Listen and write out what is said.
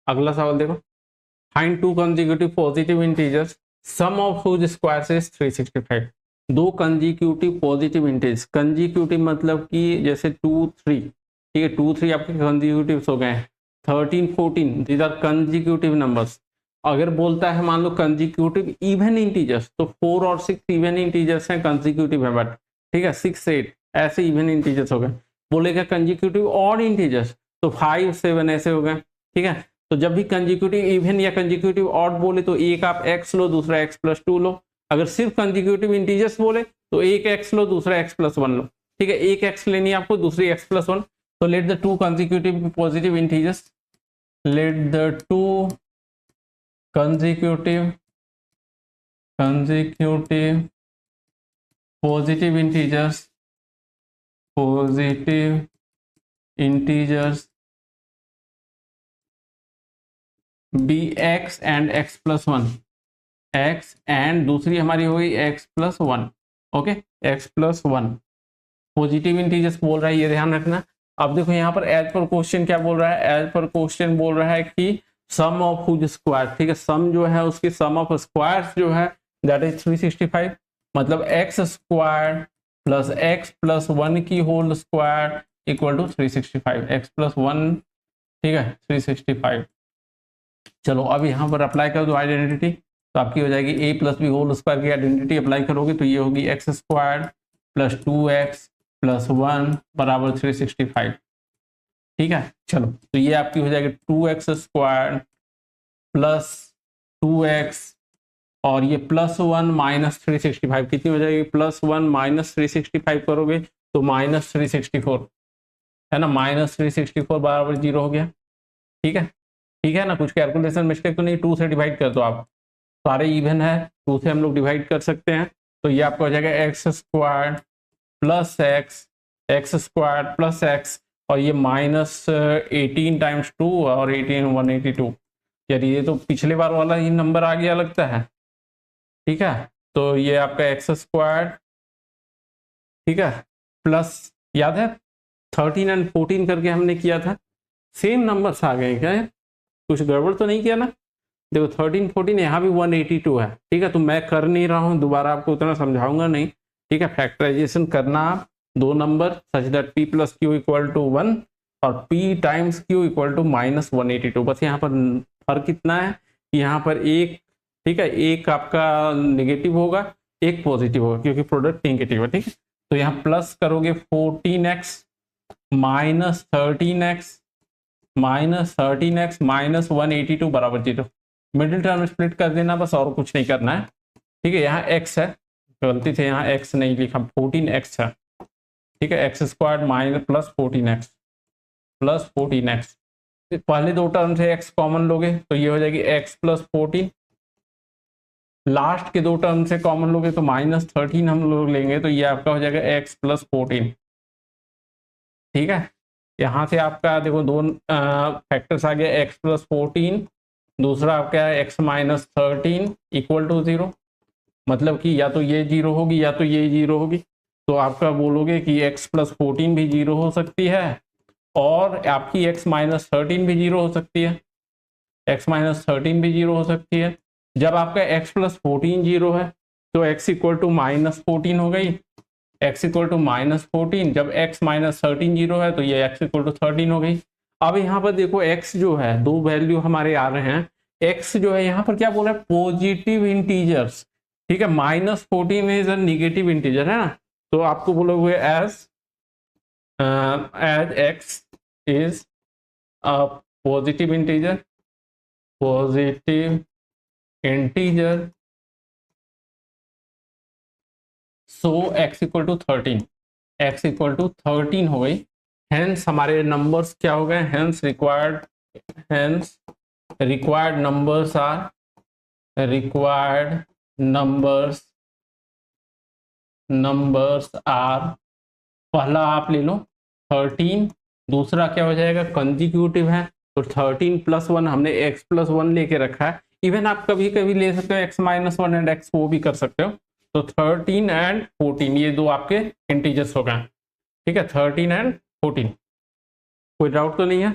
अगला सवाल देखो, find two consecutive positive integers sum of whose squares is 365। दो कंसेक्यूटिव पॉजिटिव इंटीजर्स, कंसेक्यूटिव मतलब कि जैसे 2 3, ठीक है 2 3 आपके कंसेक्यूटिव्स हो गए हैं, 13 14 दीज आर कंसेक्यूटिव नंबर्स। अगर बोलता है मान लो कंसेक्यूटिव इवन इंटीजर्स, तो 4 और 6 इवन इंटीजर्स हैं, कंसेक्यूटिव है बट, ठीक है 6 8 ऐसे इवन इंटीजर्स हो गए। बोलेगा कंसेक्यूटिव ऑड इंटीजर्स, तो 5 7 ऐसे हो गए, ठीक है। तो जब भी कंसेक्यूटिव इवन या कंसेक्यूटिव ऑड बोले तो एक आप x लो, दूसरा x+2 लो। अगर सिर्फ कंसेक्यूटिव इंटीजर्स बोले तो एक x लो, दूसरा x+1 लो, ठीक है। एक x लेनी है आपको, दूसरी x+1। तो let the two consecutive positive integers, let the two consecutive positive integers be x and x+1, x and दूसरी हमारी हो गई x+1, okay x+1 positive integers बोल रहा है, ये ध्यान रखना। अब देखो यहाँ पर एज पर क्वेश्चन क्या बोल रहा है, एज पर क्वेश्चन बोल रहा है कि सम ऑफ हुज स्क्वायर, ठीक है सम जो है उसकी सम ऑफ स्क्वायर्स जो है दैट इज 365, मतलब एक्स स्क्वायर प्लस x+1 की whole square equal to 365, x+1, ठीक है 365। चलो अब यहाँ पर अप्लाई कर दो आइडेंटिटी, तो आपकी हो जाएगी a + b होल स्क्वायर की आइडेंटिटी अप्लाई करोगे तो ये होगी x² + 2x + 1 बराबर 365, ठीक है। चलो तो ये आपकी हो जाएगी 2x² + 2x और ये +1 - 365 कितनी हो जाएगी, +1 - 365 करोगे तो -364 है ना, -364 बराबर 0 हो गया, ठीक है ना। कुछ कैलकुलेशन मिस्टेक तो नहीं, 2 से डिवाइड कर दो आप, सारे इवन है 2 से हम लोग डिवाइड कर सकते हैं। तो ये आपका हो जाएगा x² + x + x और ये -18 × 2 और 18 182, यार ये तो पिछले बार वाला ही नंबर आ गया लगता है, ठीक है। तो ये आपका x², ठीक है प्लस, याद है 13 और 14 करके हमने किया था, सेम नंबर्स आ गए क्या, कुछ गड़बड़ तो नहीं किया ना। देखो 13 14 यहाँ भी 182 है, ठीक है। तो मैं कर नहीं रहा हूँ, दोबारा आपको उतना समझाऊंगा नहीं, ठीक है। फैक्टराइजेशन करना आप दो number such that p + q = 1 और p × q = -182। बस यहाँ पर फर्क कितना है, यहाँ पर एक, ठीक है एक आपका नेगेटिव होगा, एक पॉजिटिव होगा क्योंकि प्रोडक्ट नेगेटिव है, ठीक है। तो यहाँ प्लस करोगे 14x -13x -182 बराबर 0, मिडिल टर्म स्प्लिट कर देना बस, और कुछ नहीं करना है, ठीक है। यहाँ x है, गलती से यहाँ x नहीं लिखा, 14x है, ठीक है x² + 14x पहले दो टर्म से x कॉमन लोगे तो ये हो जाएगी x + 14, लास्ट के दो टर्म से कॉमन लोगे तो -13 हम लोग लेंगे तो ये आपका हो जाएगा x + 14, ठीक है। यहाँ से आपका देखो दो फैक्टर्स आ गया, x + 14 दूसरा आपका है x - 13 = 0, मतलब कि या तो ये 0 होगी या तो ये 0 होगी। तो आपका बोलोगे कि x + 14 भी 0 हो सकती है और आपकी x - 13 भी 0 हो सकती है, x - 13 भी 0 हो सकती है। जब आपका x + 14 0 है तो x = -14 हो गई, x = -14, जब x - 13 0 है तो ये x = 13 हो गई। अब यहाँ पर देखो x जो है, दो वैल्यू हमारे आ रहे हैं, x जो है यहाँ पर क्या बोल रहा है, पॉजिटिव इंटीजर्स, ठीक है। -14 इज अ नेगेटिव इंटीजर है ना, तो आपको बोलोगे as x is a positive integer, so x = 13, x = 13 हो गई। हेंस हमारे नंबर्स क्या हो गए, हेंस रिक्वायर्ड नंबर्स आर, पहला आप ले लो 13, दूसरा क्या हो जाएगा कंसेक्यूटिव है तो 13 + 1 हमने x+1 लेके रखा है, इवन आप कभी कभी ले सकते हो x - 1 एंड x, वो भी कर सकते हो। तो 13 एंड 14 ये दो आपके इंटीजर्स हो गए, ठीक है 13 एंड 14, कोई डाउट तो नहीं है।